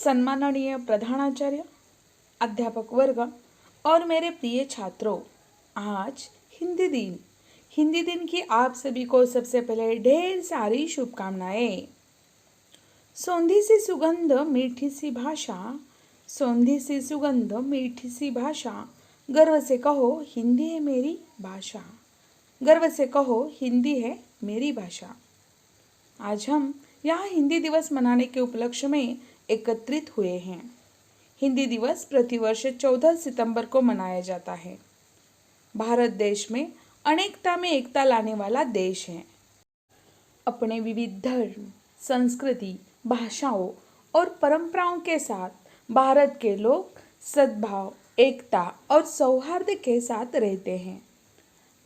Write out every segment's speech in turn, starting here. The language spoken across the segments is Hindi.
सम्माननीय प्रधानाचार्य, अध्यापक वर्ग और मेरे प्रिय छात्रों, आज हिंदी दिन की आप सभी को सबसे पहले ढेर सारी शुभकामनाएं। सौंधी सी सुगंध मीठी सी भाषा, सौंधी सी सुगंध मीठी सी भाषा, गर्व से कहो हिंदी है मेरी भाषा, गर्व से कहो हिंदी है मेरी भाषा। आज हम यहाँ हिंदी दिवस मनाने के उपलक्ष्य में एकत्रित हुए हैं। हिंदी दिवस प्रतिवर्ष 14 सितंबर को मनाया जाता है। भारत देश में अनेकता में एकता लाने वाला देश है। अपने विविध धर्म, संस्कृति, भाषाओं और परंपराओं के साथ भारत के लोग सद्भाव, एकता और सौहार्द के साथ रहते हैं।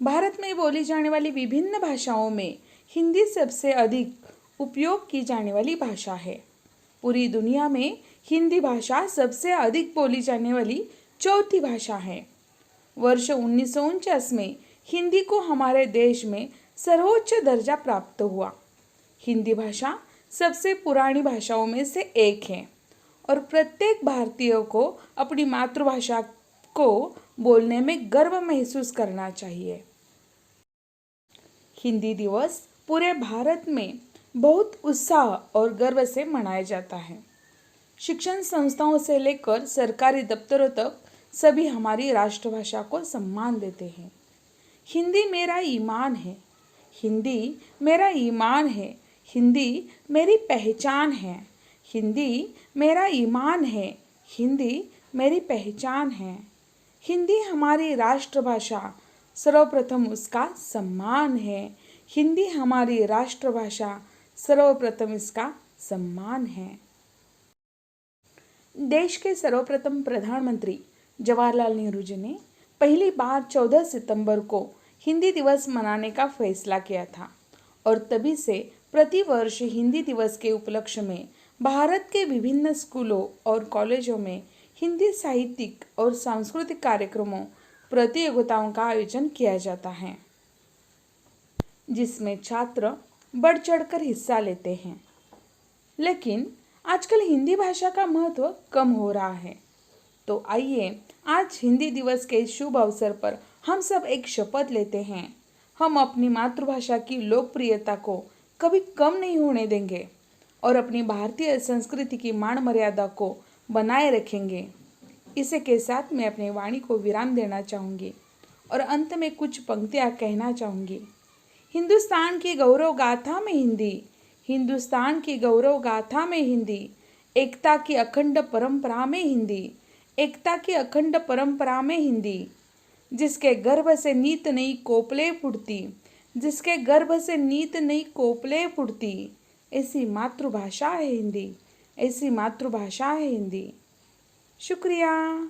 भारत में बोली जाने वाली विभिन्न भाषाओं में हिंदी सबसे अधिक उपयोग की जाने वाली भाषा है। पूरी दुनिया में हिंदी भाषा सबसे अधिक बोली जाने वाली चौथी भाषा है। वर्ष 1949 में हिंदी को हमारे देश में सर्वोच्च दर्जा प्राप्त हुआ। हिंदी भाषा सबसे पुरानी भाषाओं में से एक है और प्रत्येक भारतीय को अपनी मातृभाषा को बोलने में गर्व महसूस करना चाहिए। हिंदी दिवस पूरे भारत में बहुत उत्साह और गर्व से मनाया जाता है। शिक्षण संस्थाओं से लेकर सरकारी दफ्तरों तक सभी हमारी राष्ट्रभाषा को सम्मान देते हैं। हिंदी मेरा ईमान है, हिंदी मेरा ईमान है, हिंदी मेरी पहचान है, हिंदी मेरा ईमान है, हिंदी मेरी पहचान है। हिंदी हमारी राष्ट्रभाषा, सर्वप्रथम उसका सम्मान है। हिंदी हमारी राष्ट्रभाषा, सर्वप्रथम इसका सम्मान है। देश के सर्वप्रथम प्रधानमंत्री जवाहरलाल नेहरू जी ने पहली बार 14 सितंबर को हिंदी दिवस मनाने का फैसला किया था और तभी से प्रतिवर्ष हिंदी दिवस के उपलक्ष्य में भारत के विभिन्न स्कूलों और कॉलेजों में हिंदी साहित्यिक और सांस्कृतिक कार्यक्रमों, प्रतियोगिताओं का आयोजन किया जाता है, जिसमें छात्र बढ़ चढ़कर हिस्सा लेते हैं। लेकिन आजकल हिंदी भाषा का महत्व कम हो रहा है। तो आइए आज हिंदी दिवस के शुभ अवसर पर हम सब एक शपथ लेते हैं। हम अपनी मातृभाषा की लोकप्रियता को कभी कम नहीं होने देंगे और अपनी भारतीय संस्कृति की मान मर्यादा को बनाए रखेंगे। इसी के साथ मैं अपनी वाणी को विराम देना चाहूँगी और अंत में कुछ पंक्तियाँ कहना चाहूँगी। हिंदुस्तान की गौरव गाथा में हिंदी, हिंदुस्तान की गौरव गाथा में हिंदी, एकता की अखंड परंपरा में हिंदी, एकता की अखंड परंपरा में हिंदी। जिसके गर्भ से नीत नई कोपले फुटती, जिसके गर्भ से नीत नई कोपले फुटती, ऐसी मातृभाषा है हिंदी, ऐसी मातृभाषा है हिंदी। शुक्रिया।